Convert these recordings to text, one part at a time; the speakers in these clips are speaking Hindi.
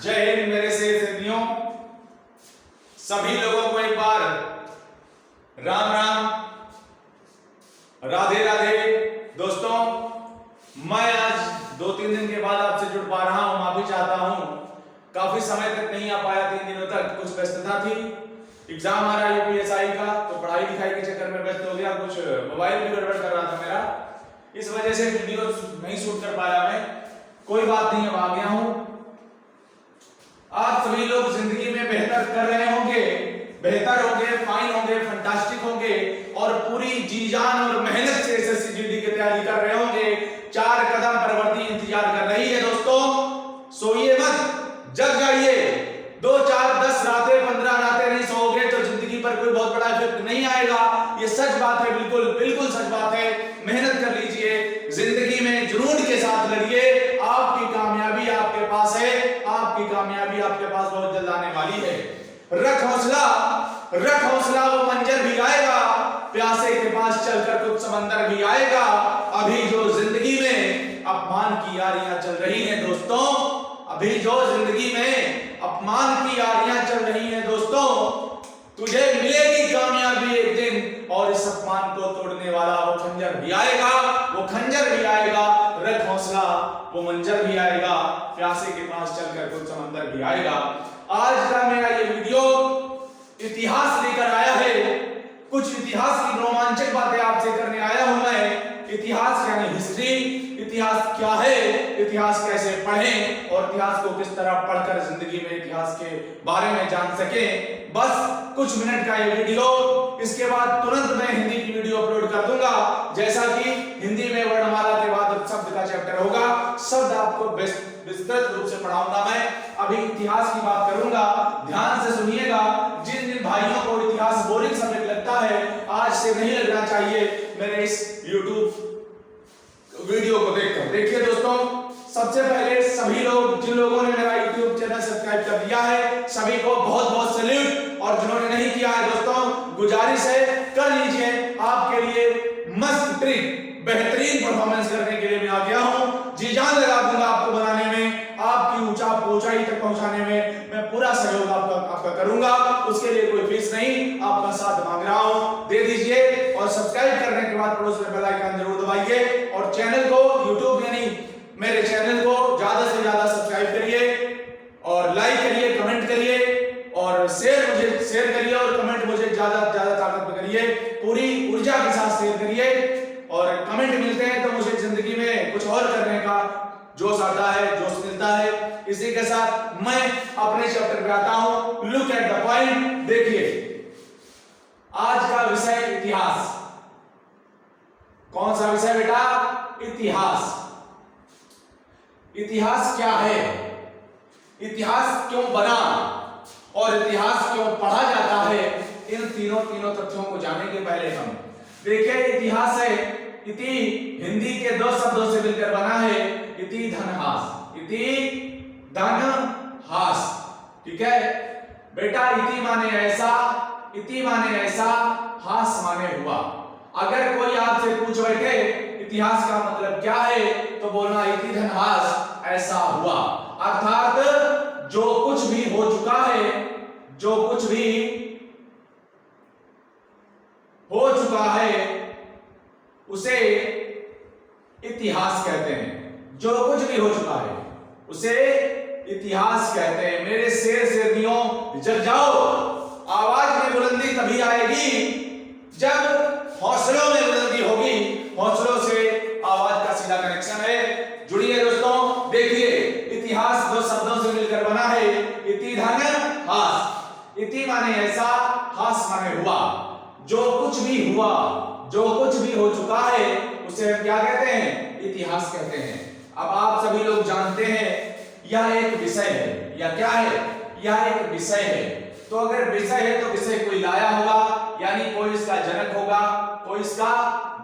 जय हिंद मेरे सहयोगियों, सभी लोगों को एक बार राम राम, राधे राधे। दोस्तों, मैं आज 2-3 दिन के बाद आपसे जुड़ पा रहा हूं। माफी चाहता हूं, काफी समय तक नहीं आ पाया। 3 दिनों तक कुछ व्यस्तता थी। एग्जाम आ रहा है यूपीएसआई का, तो पढ़ाई लिखाई के चक्कर में व्यस्त हो गया। कुछ मोबाइल भी गड़बड़ कर रहा था मेरा, इस वजह से वीडियो नहीं शूट कर पाया मैं। कोई बात नहीं, अब आ गया हूं। आप सभी लोग जिंदगी में बेहतर कर रहे होंगे, बेहतर होंगे, फाइन होंगे, फंटास्टिक होंगे और पूरी जी जान और मेहनत से एसएससी जीडी की तैयारी कर रहे होंगे। 4 कदम प्रवृत्ति इंतजार कर रही है। दोस्तों, सोइए मत, जग जाइए। 2, 4, 10 रातें, 15 रातें नहीं सोओगे तो जिंदगी पर कोई बहुत बड़ा इफेक्ट नहीं आएगा। ये सच बात है, बिल्कुल बिल्कुल सच बात है। मेहनत कर लीजिए, जिंदगी में जुनून के साथ लड़िए। आपकी कामयाबी आपके पास है, आपकी कामयाबी आपके पास बहुत जल्द आने वाली है। रख हौसला, रख हौसला, वो मंजर भी आएगा। प्यासे के पास चलकर कुछ समंदर भी आएगा। अभी जो जिंदगी में अपमान की यारियां चल रही हैं दोस्तों, अभी जो जिंदगी में अपमान की यारियां चल रही हैं दोस्तों, तुझे मिलेगी कामयाबी एक दिन और इस अपमान को तोड़ने वाला वो खंजर भी आएगा, वो खंजर भी आएगा। रख हौसला, वो मंजर भी आएगा। प्यासे के पास चलकर कुछ समंदर भी आएगा। आज का मेरा ये वीडियो इतिहास लेकर आया है। कुछ इतिहास की रोमांचक बातें आपसे करने आया हूं मैं। इतिहास यानी हिस्ट्री, इतिहास क्या है, इतिहास कैसे पढ़ें और इतिहास को किस तरह पढ़कर जिंदगी में इतिहास के बारे में जान सकें। बस कुछ मिनट का ये वीडियो, इसके बाद तुरंत मैं हिंदी की वीडियो अपलोड कर दूंगा। जैसा कि हिंदी में वर्णमाला के बाद शब्द का चैप्टर होगा, शब्द आपको विस्तृत रूप से पढ़ाऊंगा मैं। अभी इतिहास की बात करूंगा, ध्यान से सुनिएगा। जिन जिन भाइयों को इतिहास बोरिंग सब्जेक्ट लगता है, आज से नहीं लगना चाहिए मेरे इस YouTube वीडियो को देखकर। देखिए दोस्तों, सबसे पहले सभी लोग, जिन लोगों ने मेरा YouTube चैनल सब्सक्राइब कर दिया है, सभी को बहुत बहुत सैल्यूट। और जिन्होंने नहीं किया है दोस्तों, गुजारिश है कर लीजिए। आपके लिए मस्त ट्रिक, बेहतरीन परफॉर्मेंस करने के लिए मैं आ गया हूं। जी जान लगा दूंगा आपको बनाने में, आपकी ऊंचाई तक पहुंचाने में मैं पूरा सहयोग आपका करूंगा। उसके लिए कोई फीस नहीं, आपका साथ मांग रहा हूं, दे दीजिए। और सब्सक्राइब करने के बाद पड़ोस में बेल आइकन जरूर दबाइए और चैनल को, YouTube यानी मेरे चैनल को ज्यादा से ज्यादा सब्सक्राइब करिए और लाइक करिए, कमेंट करिए और शेयर करिए और कमेंट मुझे ज्यादा से ज्यादा ताकत में करिए। पूरी ऊर्जा के साथ शेयर करिए और कमेंट मिलते हैं तो मुझे जिंदगी में कुछ और करने का जोश आता है, जोश मिलता है। इसी के साथ मैं अपने चैप्टर पे आता हूं। Look at the point. देखिए, आज का विषय इतिहास। कौन सा विषय बेटा? इतिहास। इतिहास क्या है, इतिहास क्यों बना और इतिहास क्यों पढ़ा जाता है, इन तीनों तथ्यों को जानने के पहले हम देखिए, इतिहास है, इति हिंदी के 2 शब्दों से मिलकर बना है। इति धन हास, इति धन हास। ठीक है बेटा, इति माने ऐसा, इति माने ऐसा, हास माने हुआ। अगर कोई आपसे पूछ बैठे इतिहास का मतलब क्या है, तो बोलना इति धन हास, ऐसा हुआ। अर्थात जो कुछ भी हो चुका है, जो कुछ भी हो चुका है उसे इतिहास कहते हैं। जो कुछ भी हो चुका है उसे इतिहास कहते हैं। मेरे शेरनियों, जग जाओ। आवाज में बुलंदी तभी आएगी जब हौसलों में बुलंदी होगी। हौसलों से आवाज का सीधा कनेक्शन है। जुड़िए दोस्तों, देखिए, इतिहास 2 शब्दों से मिलकर बना है। इति धन हास। इति माने ऐसा, हास माने हुआ। जो कुछ भी हुआ, जो कुछ भी हो चुका है उसे हम क्या कहते हैं? इतिहास कहते हैं। अब आप सभी लोग जानते हैं यह एक विषय है। यह क्या है? यह एक विषय है। तो अगर विषय है तो विषय कोई लाया होगा, यानी कोई इसका जनक होगा, कोई इसका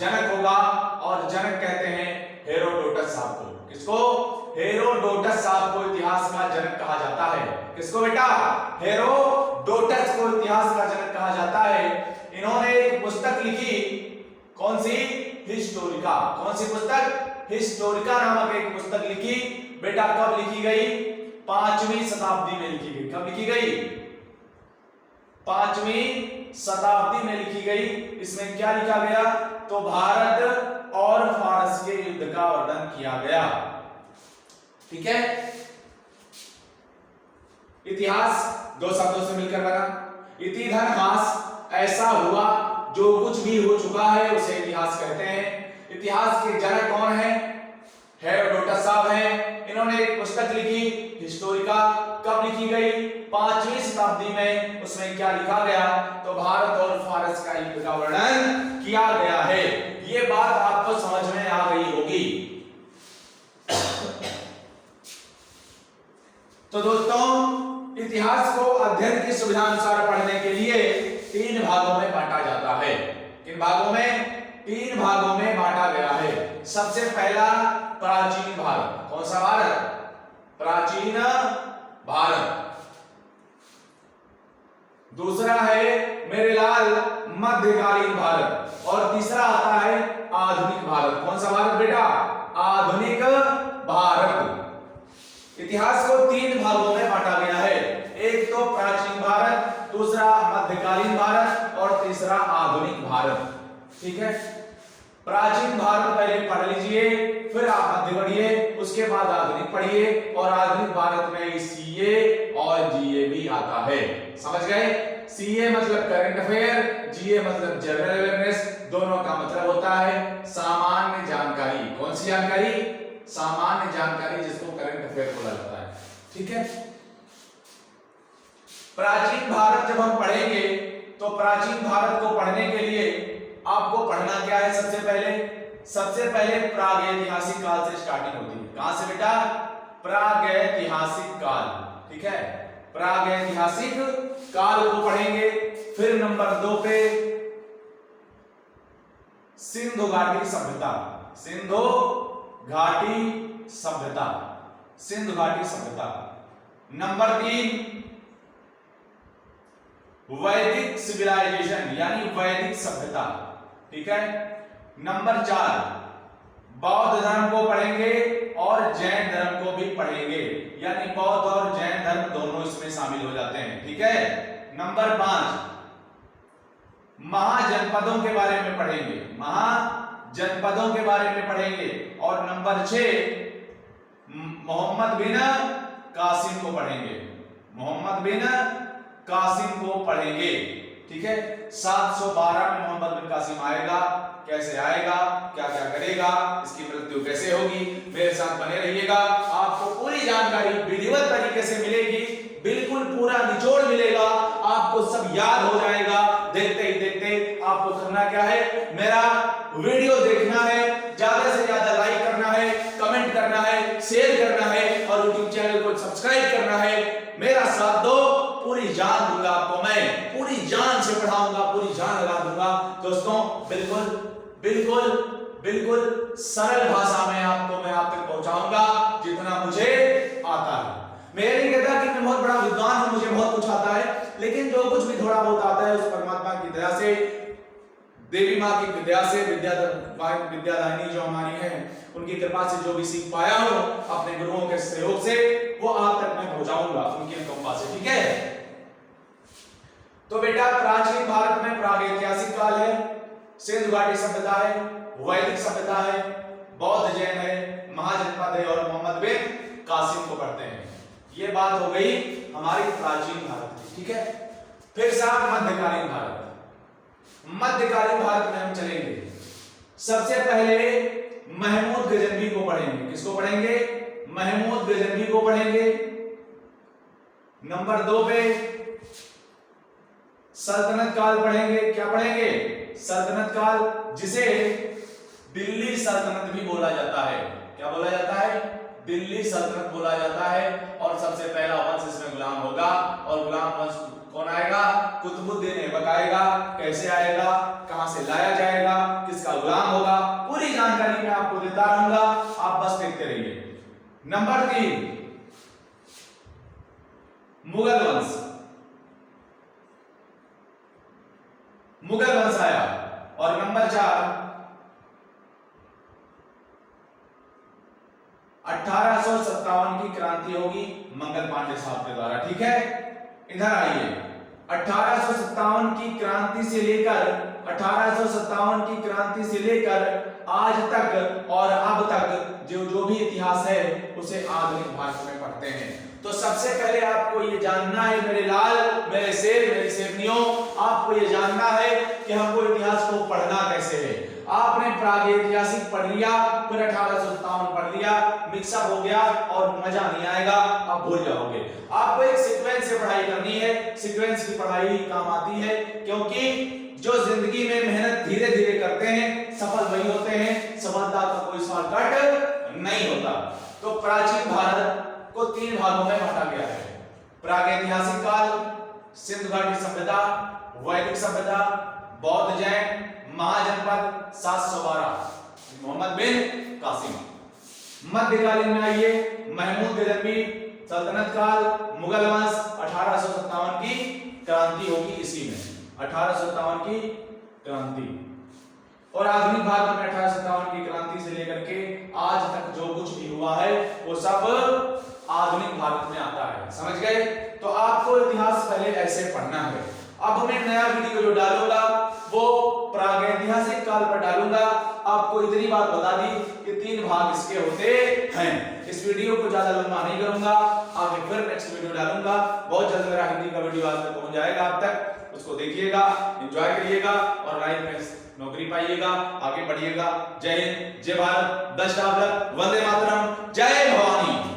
जनक होगा। और जनक कहते हैं हेरोडोटस साहब को। किसको? हेरोडोटस साहब को इतिहास का जनक कहा जाता है। किसको बेटा? हेरोडोटस को इतिहास का जनक कहा जाता है। इन्होंने एक पुस्तक लिखी, कौन सी? हिस्टोरिका। कौन सी पुस्तक? हिस्टोरिका नामक एक पुस्तक लिखी। बेटा कब लिखी गई? 5वीं शताब्दी में लिखी गई। कब लिखी गई? 5वीं शताब्दी में लिखी गई। इसमें क्या लिखा गया? तो भारत और फारस के युद्ध का वर्णन किया गया। ठीक है। इतिहास दो शब्दों से मिलकर बना। इति धन हास, ऐसा हुआ जो कुछ भी हो चुका है उसे इतिहास कहते हैं। इतिहास के जनक कौन है? हेरोडोटस साहब हैं। इन्होंने एक पुस्तक लिखी हिस्टोरिका। कब लिखी गई? 5वीं शताब्दी में। उसमें क्या लिखा गया? तो भारत और फारस का युद्ध का वर्णन किया गया है। ये बात आपको समझ में आ गई होगी। तो दोस्तों, इतिहास को अध्ययन की सुविधा अनुसार पढ़ने के लिए 3 भागों में बांटा जाता है। किन भागों में? 3 भागों में बांटा गया है। सबसे पहला प्राचीन भारत। कौन सा भारत? प्राचीन भारत। दूसरा है मेरे लाल मध्यकालीन भारत। और तीसरा आता है आधुनिक भारत। कौन सा भारत बेटा? आधुनिक भारत। इतिहास को 3 भागों में बांटा गया है। एक तो प्राचीन भारत, दूसरा मध्यकालीन भारत और तीसरा आधुनिक भारत। ठीक है। प्राचीन भारत पहले पढ़ लीजिए, फिर आप मध्य पढ़िए, उसके बाद आधुनिक पढ़िए। और आधुनिक भारत में सीए और जीए भी आता है। समझ गए? सीए मतलब करंट अफेयर, जीए मतलब जनरल अवेयरनेस। दोनों का मतलब होता है सामान्य जानकारी। कौन सी जानकारी? सामान्य जानकारी, जिसको करंट अफेयर बोला जाता है। ठीक है। प्राचीन भारत जब हम पढ़ेंगे तो प्राचीन भारत को पढ़ने के लिए आपको पढ़ना क्या है? सबसे पहले प्रागैतिहासिक काल से स्टार्टिंग होती है। कहां से बेटा? प्रागैतिहासिक काल। ठीक है। प्रागैतिहासिक काल को पढ़ेंगे। फिर नंबर 2 पे सिंधु घाटी सभ्यता। सिंधु घाटी सभ्यता। सिंधु घाटी सभ्यता। नंबर 3 वैदिक सिविलाइजेशन, यानी वैदिक सभ्यता। ठीक है। नंबर 4 बौद्ध धर्म को पढ़ेंगे और जैन धर्म को भी पढ़ेंगे, यानी बौद्ध और जैन धर्म दोनों इसमें शामिल हो जाते हैं। ठीक है। नंबर 5 महाजनपदों के बारे में पढ़ेंगे। महाजनपदों के बारे में पढ़ेंगे। और नंबर 6 मोहम्मद बिन कासिम को पढ़ेंगे। मोहम्मद बिन कासिम को पढ़ेंगे। ठीक है। 712 में मोहम्मद बिन कासिम आएगा। कैसे आएगा, क्या क्या करेगा, इसकी मृत्यु कैसे होगी? मेरे साथ बने रहिएगा। आपको पूरी जानकारी विधिवत तरीके से मिलेगी। बिल्कुल पूरा निचोड़ मिलेगा। आपको सब याद हो जाएगा। देखते ही देखते आपको करना क्या है? मेरा वीडियो देखना है, ज्यादा से ज्यादा लाइक करना है, कमेंट करना है, शेयर करना है और यूट्यूब चैनल को सब्सक्राइब करना है। मेरा साथ दो, पूरी जान दूंगा आपको। मैं पूरी जान से पढ़ाऊंगा, पूरी जान लगा दूंगा। दोस्तों, बिल्कुल बिल्कुल बिल्कुल सरल भाषा में आपको मैं आप तक पहुंचाऊंगा जितना मुझे आता है। मैं नहीं कहता कि मैं बहुत बड़ा विद्वान हूं, मुझे बहुत कुछ आता है, लेकिन जो कुछ भी थोड़ा बहुत आता है उस परमात्मा की दया से, देवी माँ की विद्या से, विद्यादायिनी जो हमारी है उनकी कृपा से जो भी सीख पाया हूं अपने गुरुओं के सहयोग से, वो आप तक मैं पहुंचाऊंगा उनकी अनुकंपा से। ठीक है। तो बेटा, प्राचीन भारत में प्रागैतिहासिक काल है, सिंधु घाटी सभ्यता है, वैदिक सभ्यता है, बौद्ध जैन है, महाजनपद है और मोहम्मद बिन कासिम को पढ़ते हैं। ये बात हो गई हमारी प्राचीन भारत की। ठीक है। फिर साहब मध्यकालीन भारत। मध्यकालीन भारत में हम चलेंगे। सबसे पहले महमूद गजनवी को पढ़ेंगे। किसको पढ़ेंगे? महमूद गजनवी को पढ़ेंगे। नंबर 2 पे सल्तनत काल पढ़ेंगे। क्या पढ़ेंगे? सल्तनत काल, जिसे दिल्ली सल्तनत भी बोला जाता है। क्या बोला जाता है? दिल्ली सल्तनत बोला जाता है। और सबसे पहला वंश इसमें गुलाम होगा। और गुलाम वंश कौन आएगा? कुतुबुद्दीन ऐबक आएगा। कैसे आएगा, कहां से लाया जाएगा, किसका गुलाम होगा, पूरी जानकारी मैं आपको देता रहूंगा, आप बस देखते रहिए। नंबर 3 मुगल वंश। मुगल वंश आया। और नंबर 4 1857 की क्रांति होगी, मंगल पांडे साहब के द्वारा। ठीक है, इधर आइए। 1857 की क्रांति से लेकर 1857 की क्रांति से लेकर आज तक और अब तक जो भी इतिहास है उसे आधुनिक भारत में पढ़ते हैं। तो सबसे पहले आपको ये जानना है मेरे लाल, मेरे शेर, मेरी शेरनियों, आपको ये जानना है कि हमको इतिहास को पढ़ना कैसे है। आपने प्रागैतिहासिक पढ़ लिया, फिर 1857 पढ़ लिया, मिक्सअप हो गया और मजा नहीं आएगा, आप भूल जाओगे। आपको एक सीक्वेंस से पढ़ाई करनी है, सीक्वेंस की पढ़ाई ही काम आती है, क्योंकि जो जिंदगी में मेहनत धीरे धीरे करते हैं सफल वही होते हैं, सफलता का कोई शॉर्टकट नहीं होता। तो प्राचीन भारत को 3 भागों में बांटा गया है। प्रागैतिहासिक काल, सिंधु घाटी सभ्यता, वैदिक सभ्यता, बौद्ध जैन, महाजनपद 712, मोहम्मद बिन कासिम। मध्यकालीन में आइए, महमूद गजनवी, सल्तनत काल, मुगल वंश, 1857 की क्रांति होगी इसी में, 1857 की क्रांति। और आधुनिक भारत में 1857 की क्रांति से लेकर के आज तक जो कुछ भी हुआ है वो सब आधुनिक भारत में आता है। समझ गए? तो आपको इतिहास पहले ऐसे पढ़ना है। अब मैं नया वीडियो जो डालूंगा वो प्रागैतिहासिक काल पर डालूंगा। आपको इतनी बात बता दी कि 3 भाग इसके होते हैं। इस वीडियो को ज्यादा लंबा नहीं करूंगा, आगे फिर नेक्स्ट वीडियो डालूंगा। बहुत जल्द मेरा हिंदी का वीडियो आप तक पहुंच जाएगा, आप तक उसको देखिएगा, एंजॉय करिएगा और लाइफ में नौकरी पाइएगा, आगे बढ़िएगा। जय हिंद, जय Bharat, best of luck, Vande Mataram, जय भवानी।